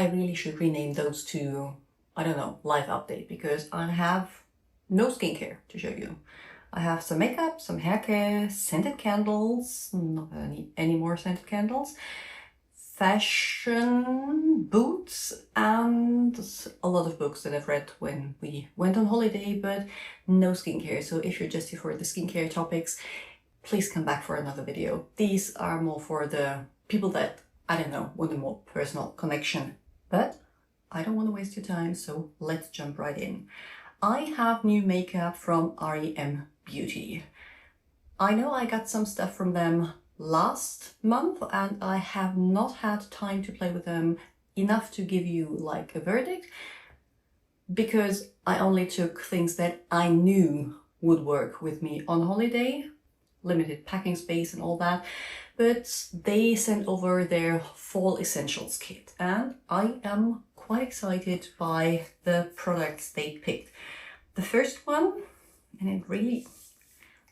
I really should rename those to, I don't know, life update, because I have no skincare to show you. I have some makeup, some hair care, scented candles, not any more scented candles, fashion, boots, and a lot of books that I've read when we went on holiday, but no skincare. So if you're just here for the skincare topics, please come back for another video. These are more for the people that, I don't know, want a more personal connection. But I don't want to waste your time, so let's jump right in. I have new makeup from r.e.m. Beauty. I know I got some stuff from them last month and I have not had time to play with them enough to give you like a verdict, because I only took things that I knew would work with me on holiday, limited packing space and all that. But they sent over their fall essentials kit and I am quite excited by the products they picked. The first one, and it really,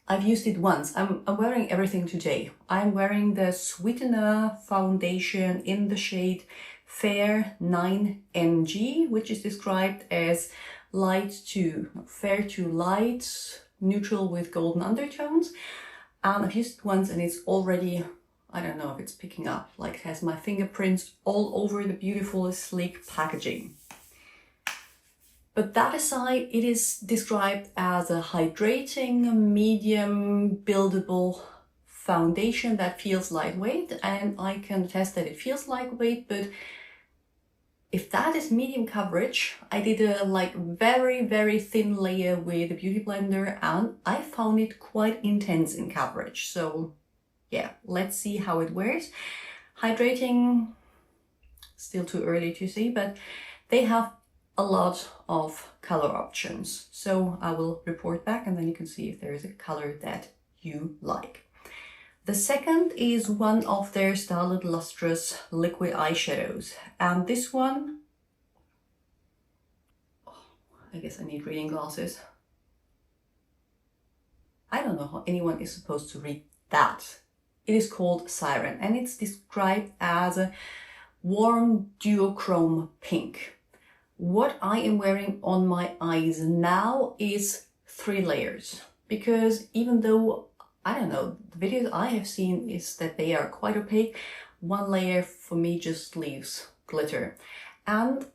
I've used it once. I'm wearing everything today. I'm wearing the Sweetener foundation in the shade Fair 9NG, which is described as fair to light, neutral with golden undertones. And I've used it once and it's already, I don't know if it's picking up, like it has my fingerprints all over the beautiful sleek packaging. But that aside, it is described as a hydrating, medium, buildable foundation that feels lightweight, and I can attest that it feels lightweight. But if that is medium coverage, I did a like very thin layer with a beauty blender and I found it quite intense in coverage. So yeah, let's see how it wears. Hydrating, still too early to see, but they have a lot of color options. So I will report back and then you can see if there is a color that you like. The second is one of their Starlit Lustrous liquid eyeshadows. And this one, I guess I need reading glasses. I don't know how anyone is supposed to read that. It is called Siren and it's described as a warm duochrome pink. What I am wearing on my eyes now is 3 layers, because even though, I don't know, the videos I have seen is that they are quite opaque, 1 layer for me just leaves glitter. And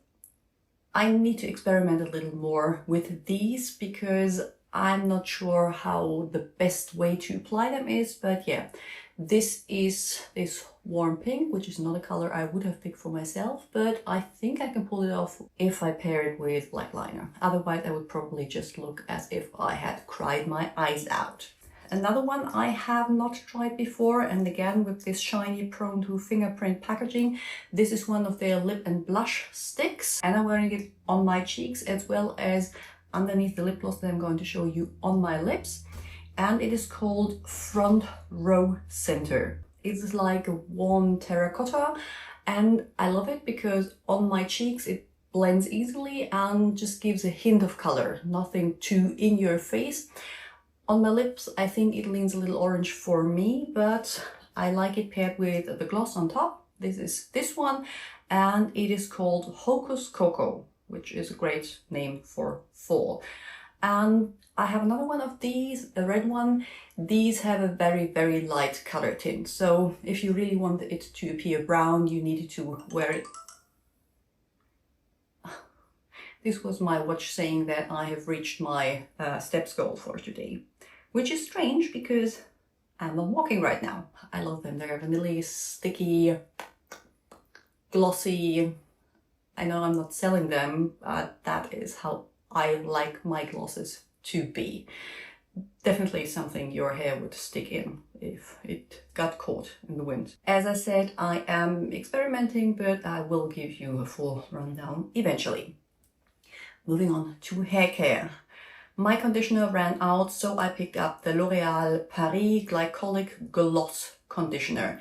I need to experiment a little more with these because I'm not sure how the best way to apply them is, but yeah. This is this warm pink, which is not a color I would have picked for myself, but I think I can pull it off if I pair it with black liner. Otherwise, I would probably just look as if I had cried my eyes out. Another one I have not tried before, and again with this shiny prone to fingerprint packaging. This is one of their lip and blush sticks, and I'm wearing it on my cheeks as well as underneath the lip gloss that I'm going to show you on my lips. And it is called Front Row Center. It's like a warm terracotta and I love it because on my cheeks it blends easily and just gives a hint of color, nothing too in your face. On my lips I think it leans a little orange for me, but I like it paired with the gloss on top. This is this one and it is called Hocus Cocoa, which is a great name for fall. And I have another one of these, a red one. These have a very light color tint. So if you really want it to appear brown, you needed to wear it. This was my watch saying that I have reached my steps goal for today, which is strange because I'm not walking right now. I love them. They're vanilla, sticky, glossy. I know I'm not selling them, but that is how I like my glosses to be. Definitely something your hair would stick in if it got caught in the wind. As I said, I am experimenting, but I will give you a full rundown eventually. Moving on to hair care. My conditioner ran out, so I picked up the L'Oréal Paris Glycolic Gloss Conditioner.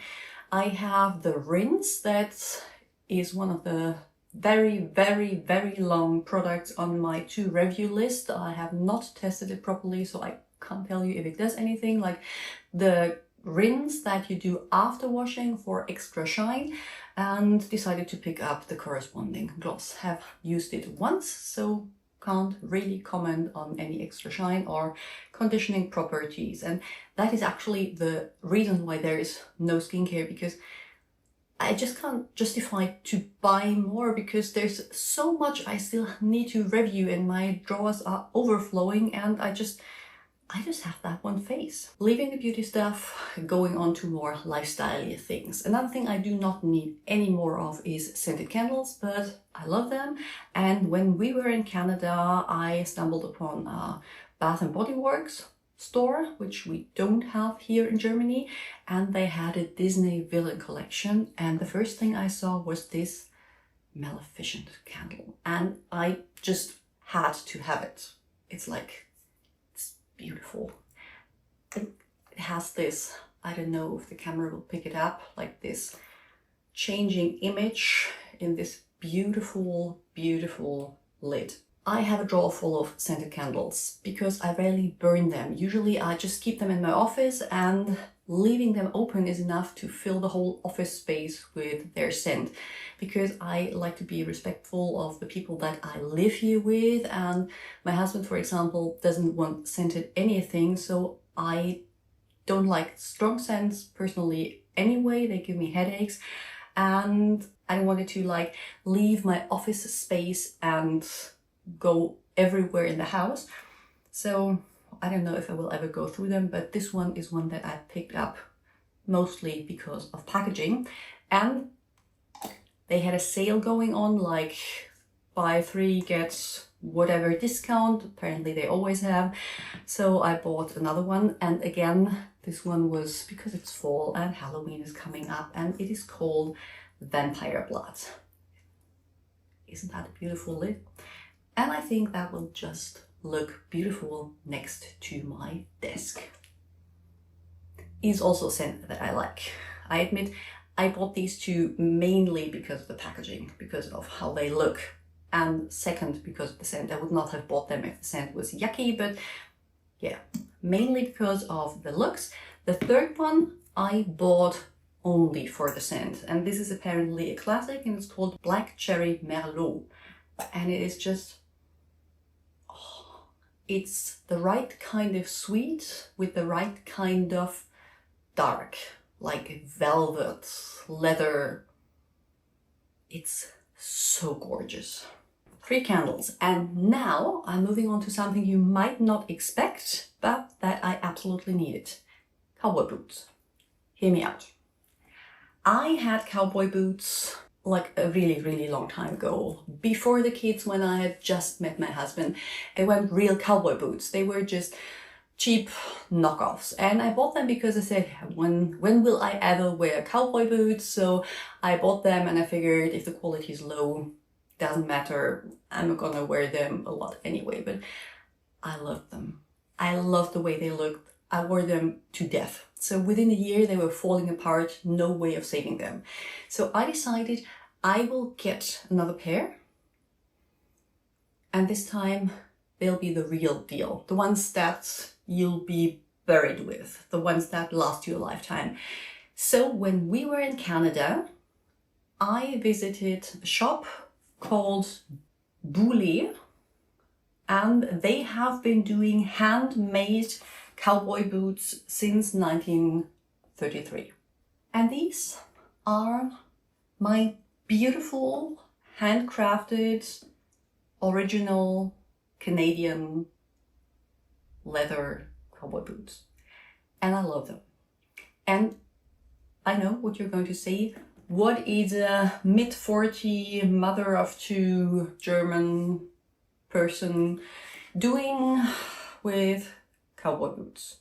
I have the rinse that is one of the very long products on my to review list. I have not tested it properly, so I can't tell you if it does anything. Like the rinse that you do after washing for extra shine, and decided to pick up the corresponding gloss. Have used it once, so can't really comment on any extra shine or conditioning properties. And that is actually the reason why there is no skincare, because I just can't justify to buy more, because there's so much I still need to review and my drawers are overflowing, and I just have that one face. Leaving the beauty stuff, going on to more lifestyle-y things. Another thing I do not need any more of is scented candles, but I love them. And when we were in Canada, I stumbled upon a Bath and Body Works store, which we don't have here in Germany, and they had a Disney villain collection, and the first thing I saw was this Maleficent candle, and I just had to have it. It's beautiful. It has this, I don't know if the camera will pick it up, like this changing image in this beautiful, beautiful lid. I have a drawer full of scented candles because I rarely burn them. Usually I just keep them in my office, and leaving them open is enough to fill the whole office space with their scent, because I like to be respectful of the people that I live here with, and my husband, for example, doesn't want scented anything, so I don't like strong scents personally anyway. They give me headaches, and I don't want it to leave my office space and go everywhere in the house. So I don't know if I will ever go through them, but this one is one that I picked up mostly because of packaging, and they had a sale going on, like buy 3 get whatever discount. Apparently they always have. So I bought another one, and again this one was because it's fall and Halloween is coming up, and it is called Vampire Blood. Isn't that a beautiful lid? And I think that will just look beautiful next to my desk. Is also a scent that I like. I admit I bought these two mainly because of the packaging, because of how they look, and second because of the scent. I would not have bought them if the scent was yucky, but yeah, mainly because of the looks. The third one I bought only for the scent, and this is apparently a classic, and it's called Black Cherry Merlot, and it is just, it's the right kind of sweet with the right kind of dark, like velvet, leather. It's so gorgeous. 3 candles. And now I'm moving on to something you might not expect, but that I absolutely needed. Cowboy boots. Hear me out. I had cowboy boots like a really, really long time ago. Before the kids, when I had just met my husband, they weren't real cowboy boots. They were just cheap knockoffs. And I bought them because I said, when will I ever wear cowboy boots? So I bought them, and I figured if the quality is low, doesn't matter, I'm not gonna wear them a lot anyway. But I loved them. I loved the way they looked. I wore them to death. So within a year they were falling apart, no way of saving them. So I decided I will get another pair, and this time they'll be the real deal. The ones that you'll be buried with, the ones that last you a lifetime. So when we were in Canada, I visited a shop called Boulet, and they have been doing handmade cowboy boots since 1933. And these are my beautiful, handcrafted, original Canadian leather cowboy boots. And I love them. And I know what you're going to say. What is a mid-40 mother of 2 German person doing with cowboy boots?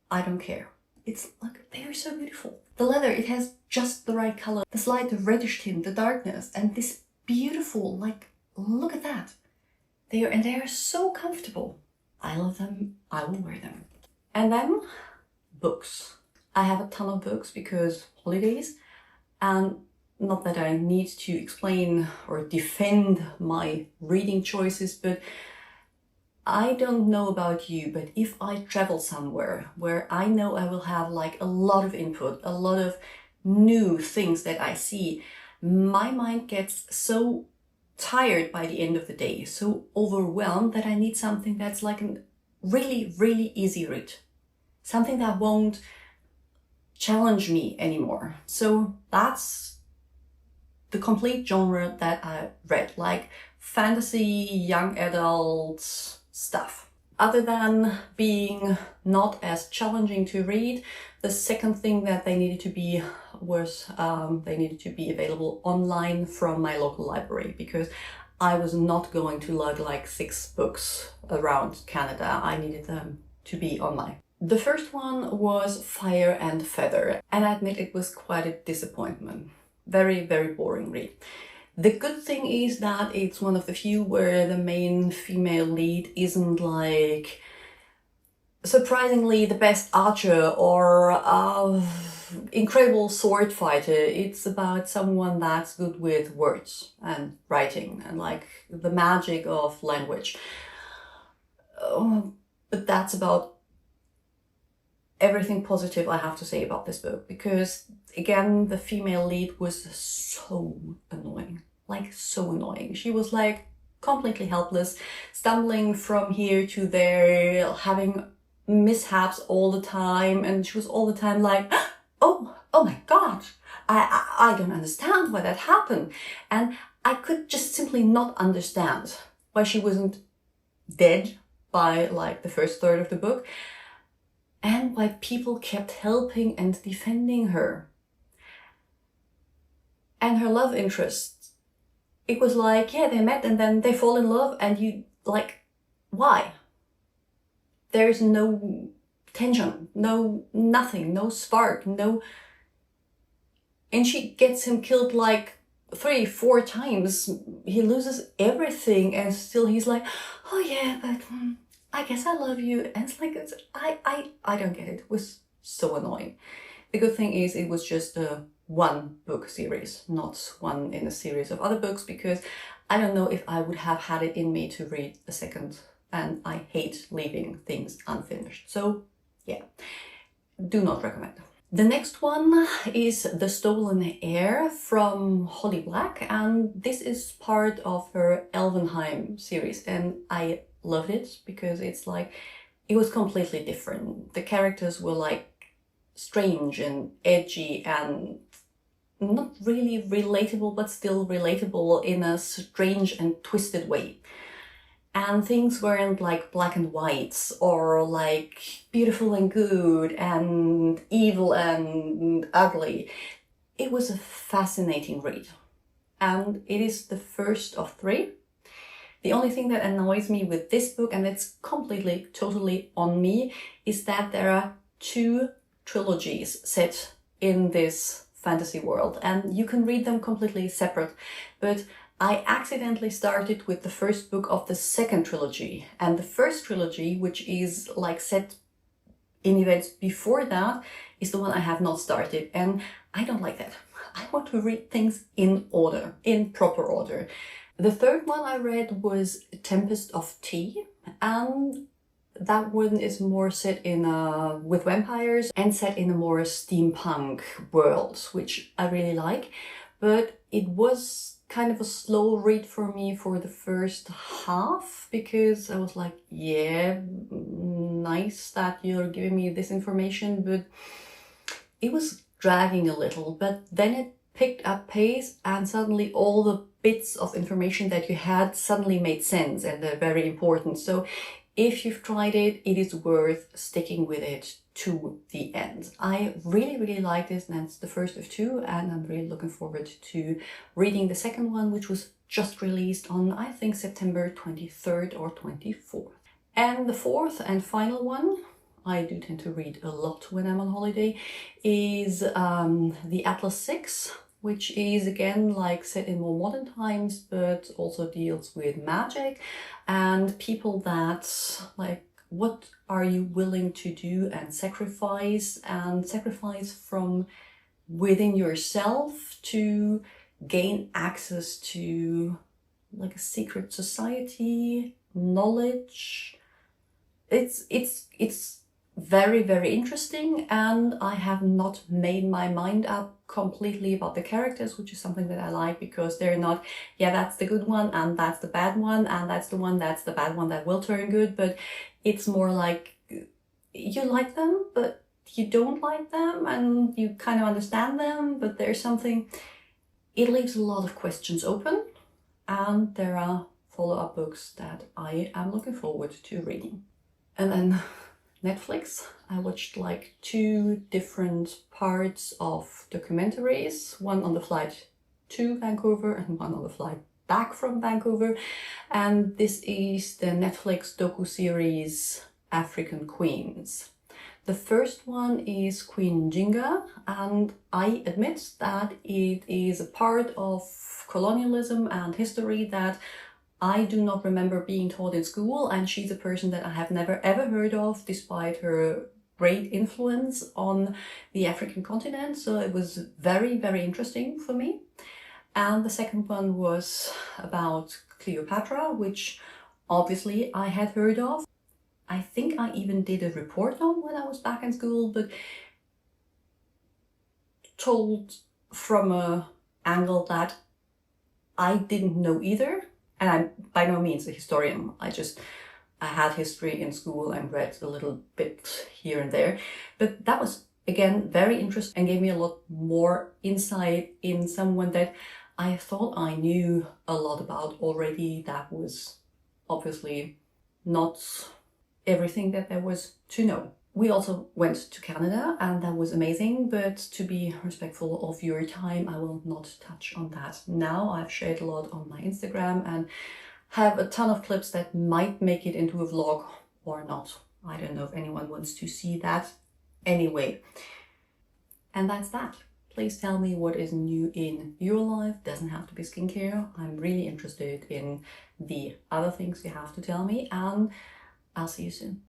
I don't care. It's like, they're so beautiful. The leather, it has just the right color, the slight reddish tint, the darkness, and this beautiful, look at that. They are so comfortable. I love them. I will wear them. And then books. I have a ton of books because holidays, and not that I need to explain or defend my reading choices, but I don't know about you, but if I travel somewhere where I know I will have a lot of input, a lot of new things that I see, my mind gets so tired by the end of the day, so overwhelmed, that I need something that's like a really, really easy read. Something that won't challenge me anymore. So that's the complete genre that I read, like fantasy, young adult stuff. Other than being not as challenging to read, the second thing that they needed to be was they needed to be available online from my local library, because I was not going to lug like 6 books around Canada. I needed them to be online. The first one was Fire and Feather, and I admit it was quite a disappointment. Very, very boring read. The good thing is that it's one of the few where the main female lead isn't like surprisingly the best archer or incredible sword fighter. It's about someone that's good with words and writing and like the magic of language. But that's about everything positive I have to say about this book, because again, the female lead was so annoying, like so annoying. She was like completely helpless, stumbling from here to there, having mishaps all the time, and she was all the time like, oh my god, I don't understand why that happened. And I could just simply not understand why she wasn't dead by like the first third of the book, and why people kept helping and defending her. And her love interest, it was like, yeah, they met and then they fall in love, and you like, why? There's no tension, no nothing, no spark, no. And she gets him killed like 3-4 times. He loses everything, and still he's like, oh yeah, but I guess I love you. And it's like, I don't get it. It was so annoying. The good thing is it was just a 1 book series, not one in a series of other books, because I don't know if I would have had it in me to read a second, and I hate leaving things unfinished. So yeah, do not recommend. The next one is The Stolen Heir from Holly Black, and this is part of her Elvenheim series, and I loved it because it's like, it was completely different. The characters were like strange and edgy and not really relatable, but still relatable in a strange and twisted way. And things weren't like black and whites or like beautiful and good and evil and ugly. It was a fascinating read. And it is the first of 3. The only thing that annoys me with this book, and it's completely, totally on me, is that there are 2 trilogies set in this fantasy world, and you can read them completely separate. But I accidentally started with the first book of the second trilogy, and the first trilogy, which is like set in events before that, is the one I have not started, and I don't like that. I want to read things in order, in proper order. The third one I read was Tempest of Tea, and that one is more set in with vampires and set in a more steampunk world, which I really like. But it was kind of a slow read for me for the first half, because I was like, yeah, nice that you're giving me this information, but it was dragging a little. But then it picked up pace, and suddenly all the bits of information that you had suddenly made sense, and they're very important. So if you've tried it, it is worth sticking with it to the end. I really, really like this, and it's the first of 2, and I'm really looking forward to reading the second one, which was just released on, I think, September 23rd or 24th. And the fourth and final one, I do tend to read a lot when I'm on holiday, is the Atlas 6, which is again like set in more modern times, but also deals with magic and people that like, what are you willing to do and sacrifice from within yourself to gain access to like a secret society, knowledge. It's very, very interesting, and I have not made my mind up completely about the characters, which is something that I like, because they're not, yeah, that's the good one and that's the bad one and that's the bad one that will turn good, but it's more like you like them but you don't like them, and you kind of understand them, but there's something, it leaves a lot of questions open, and there are follow-up books that I am looking forward to reading. And then Netflix, I watched like 2 different parts of documentaries, one on the flight to Vancouver and one on the flight back from Vancouver. And this is the Netflix docu-series African Queens. The first one is Queen Jinga, and I admit that it is a part of colonialism and history that I do not remember being taught in school, and she's a person that I have never ever heard of, despite her great influence on the African continent. So it was very, very interesting for me. And the second one was about Cleopatra, which obviously I had heard of. I think I even did a report on when I was back in school, but told from an angle that I didn't know either. And I'm by no means a historian. I had history in school and read a little bit here and there. But that was, again, very interesting and gave me a lot more insight in someone that I thought I knew a lot about already. That was obviously not everything that there was to know. We also went to Canada, and that was amazing, but to be respectful of your time, I will not touch on that now. I've shared a lot on my Instagram and have a ton of clips that might make it into a vlog or not. I don't know if anyone wants to see that anyway. And that's that. Please tell me what is new in your life. Doesn't have to be skincare. I'm really interested in the other things you have to tell me, and I'll see you soon.